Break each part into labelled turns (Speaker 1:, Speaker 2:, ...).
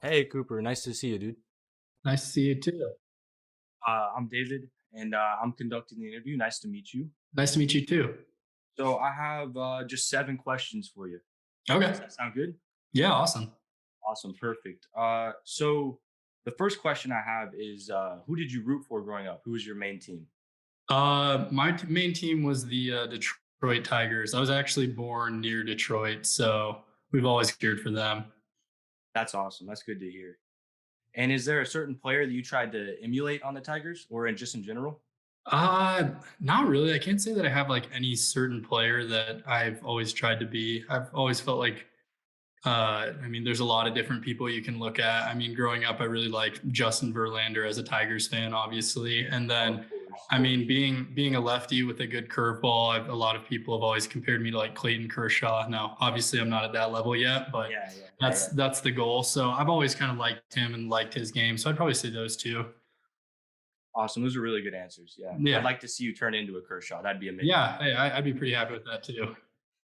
Speaker 1: Hey Cooper, nice to see you, dude.
Speaker 2: Nice to see you too.
Speaker 1: I'm David, and I'm conducting the interview. Nice to meet you.
Speaker 2: Nice to meet you too.
Speaker 1: So I have just 7 questions for you. Does
Speaker 2: Okay.
Speaker 1: that sound good?
Speaker 2: Yeah, awesome.
Speaker 1: Awesome, perfect. So the first question I have is, who did you root for growing up? Who was your main team?
Speaker 2: My main team was the Detroit Tigers. I was actually born near Detroit, so we've always cheered for them.
Speaker 1: That's awesome. That's good to hear. And is there a certain player that you tried to emulate on the Tigers, or just in general?
Speaker 2: Not really. I can't say that I have like any certain player that I've always tried to be. I've always felt like there's a lot of different people you can look at. I mean, growing up, I really liked Justin Verlander as a Tigers fan, obviously. And
Speaker 1: Of
Speaker 2: then,
Speaker 1: course.
Speaker 2: being a lefty with a good curveball, a lot of people have always compared me to like Clayton Kershaw. Now, obviously, I'm not at that level yet, but
Speaker 1: Yeah, yeah,
Speaker 2: that's the goal. So I've always kind of liked him and liked his game. So I'd probably say those two.
Speaker 1: awesome. Those are really good answers. Yeah, I'd
Speaker 2: Yeah,
Speaker 1: like to see you turn into a Kershaw. That'd be amazing.
Speaker 2: yeah, I'd be pretty happy with that too.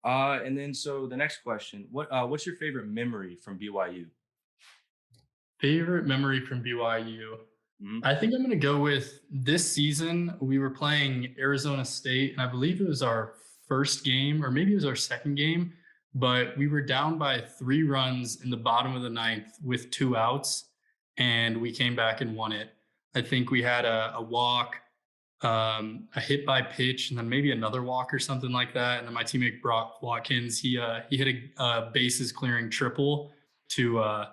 Speaker 1: And then so the next question, what's your favorite memory from BYU?
Speaker 2: Favorite memory from BYU.
Speaker 1: Mhm.
Speaker 2: I think I'm going to go with this season. We were playing Arizona State, and I believe it was our first game, or maybe it was our second game, but we were down by 3 runs in the bottom of the ninth with 2 outs, and we came back and won it. I think we had a walk, a hit by pitch, and then maybe another walk or something like that. And then my teammate Brock Watkins, he hit a bases clearing triple to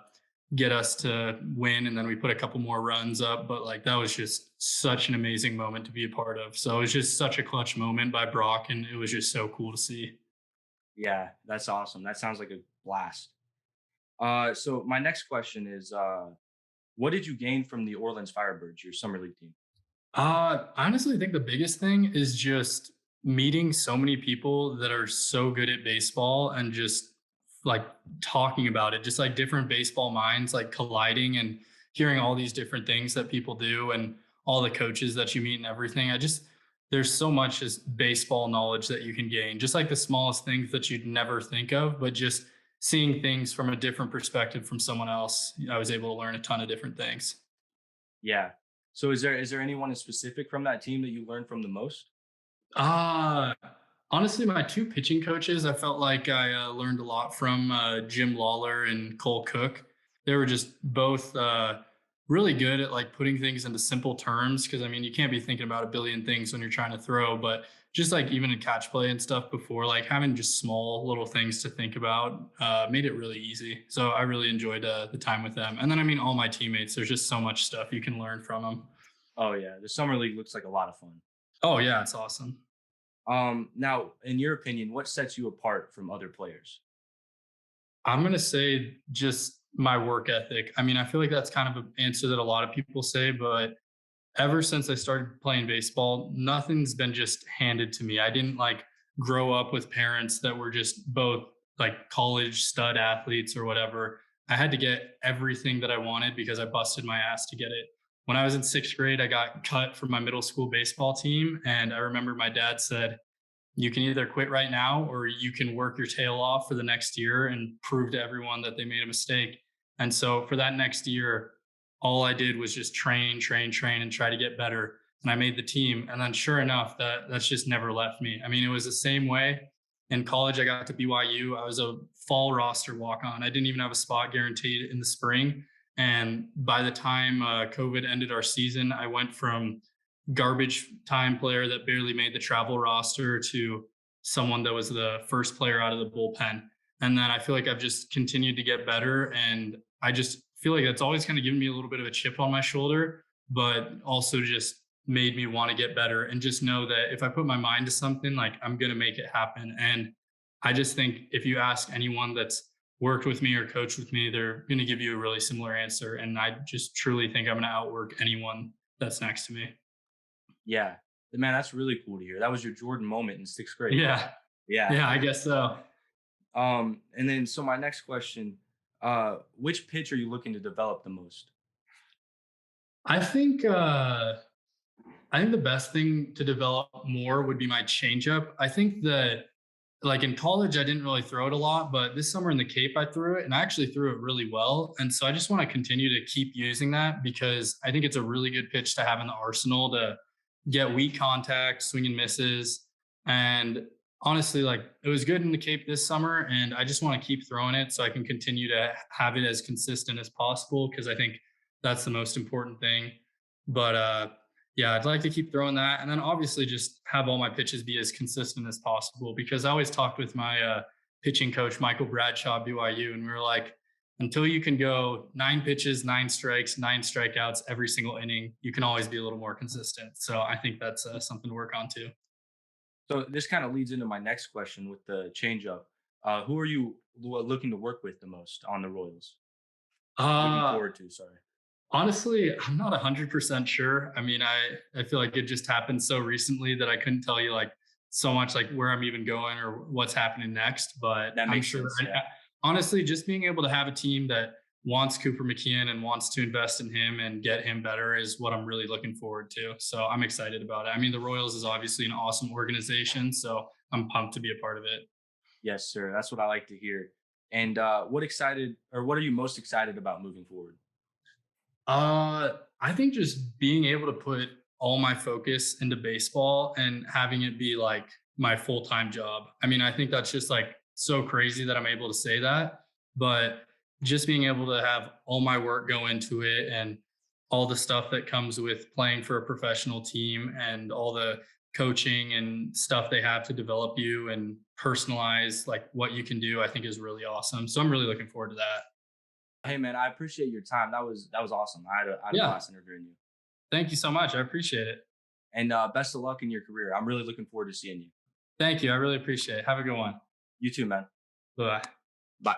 Speaker 2: get us to win, and then we put a couple more runs up. But like that was just such an amazing moment to be a part of. So it was just such a clutch moment by Brock, and it was just so cool to see.
Speaker 1: Yeah, that's awesome. That sounds like a blast. So my next question is, what did you gain from the Orleans Firebirds, your summer league team?
Speaker 2: I honestly think the biggest thing is just meeting so many people that are so good at baseball and just like talking about it, just like different baseball minds like colliding and hearing all these different things that people do and all the coaches that you meet and everything. There's so much just baseball knowledge that you can gain, just like the smallest things that you'd never think of, but just seeing things from a different perspective from someone else. I was able to learn a ton of different things.
Speaker 1: Yeah. So is there anyone in specific from that team that you learned from the most?
Speaker 2: Uh, Honestly, my two pitching coaches, I felt like I learned a lot from Jim Lawler and Cole Cook. They were just both really good at like putting things into simple terms. Cause I mean, you can't be thinking about a billion things when you're trying to throw, but just like even in catch play and stuff before, like having just small little things to think about made it really easy. So I really enjoyed the time with them. And then, I mean, all my teammates, there's just so much stuff you can learn from them.
Speaker 1: Oh yeah, the summer league looks like a lot of fun.
Speaker 2: Oh, yeah, it's awesome.
Speaker 1: Now, in your opinion, what sets you apart from other players?
Speaker 2: I'm going to say just my work ethic. I mean, I feel like that's kind of an answer that a lot of people say, but ever since I started playing baseball, nothing's been just handed to me. I didn't like grow up with parents that were just both like college stud athletes or whatever. I had to get everything that I wanted because I busted my ass to get it. When I was in 6th grade, I got cut from my middle school baseball team. And I remember my dad said, you can either quit right now or you can work your tail off for the next year and prove to everyone that they made a mistake. And so for that next year, all I did was just train, and try to get better. And I made the team. And then sure enough, that's just never left me. I mean, it was the same way in college. I got to BYU. I was a fall roster walk on. I didn't even have a spot guaranteed in the spring. And by the time COVID ended our season, I went from garbage time player that barely made the travel roster to someone that was the first player out of the bullpen. And then I feel like I've just continued to get better. And I just feel like that's always kind of given me a little bit of a chip on my shoulder, but also just made me want to get better and just know that if I put my mind to something, like I'm going to make it happen. And I just think if you ask anyone that's worked with me or coached with me, they're going to give you a really similar answer. And I just truly think I'm going to outwork anyone that's next to me.
Speaker 1: Yeah, man, that's really cool to hear. That was your Jordan moment in 6th grade.
Speaker 2: Yeah.
Speaker 1: Yeah.
Speaker 2: Yeah, I guess so.
Speaker 1: And then so my next question, which pitch are you looking to develop the most?
Speaker 2: I think I think the best thing to develop more would be my changeup. I think that like in college, I didn't really throw it a lot, but this summer in the Cape, I threw it and I actually threw it really well. And so I just want to continue to keep using that because I think it's a really good pitch to have in the arsenal to get weak contact, swing and misses. And honestly, like it was good in the Cape this summer. And I just want to keep throwing it so I can continue to have it as consistent as possible because I think that's the most important thing. But yeah, I'd like to keep throwing that. And then obviously just have all my pitches be as consistent as possible because I always talked with my pitching coach, Michael Bradshaw, BYU, and we were like, until you can go 9 pitches, 9 strikes, 9 strikeouts every single inning, you can always be a little more consistent. So I think that's something to work on too.
Speaker 1: So this kind of leads into my next question with the changeup. Who are you looking to work with the most on the Royals? Looking
Speaker 2: Uh,
Speaker 1: forward to, sorry.
Speaker 2: Honestly, I'm not 100% sure. I mean, I feel like it just happened so recently that I couldn't tell you like so much like where I'm even going or what's happening next. But
Speaker 1: That
Speaker 2: I'm
Speaker 1: makes
Speaker 2: sure.
Speaker 1: sense. Yeah.
Speaker 2: Honestly, just being able to have a team that wants Cooper McKeehan and wants to invest in him and get him better is what I'm really looking forward to. So I'm excited about it. I mean, the Royals is obviously an awesome organization, so I'm pumped to be a part of it.
Speaker 1: Yes, sir. That's what I like to hear. And what are you most excited about moving forward?
Speaker 2: I think just being able to put all my focus into baseball and having it be like my full-time job. I mean, I think that's just like so crazy that I'm able to say that, but just being able to have all my work go into it and all the stuff that comes with playing for a professional team and all the coaching and stuff they have to develop you and personalize like what you can do, I think is really awesome. So I'm really looking forward to that.
Speaker 1: Hey man, I appreciate your time. That was awesome. I had a
Speaker 2: Yeah.
Speaker 1: blast interviewing you.
Speaker 2: Thank you so much. I appreciate it.
Speaker 1: And best of luck in your career. I'm really looking forward to seeing you.
Speaker 2: Thank you. I really appreciate it. Have a good one.
Speaker 1: You too, man.
Speaker 2: Bye.
Speaker 1: Bye.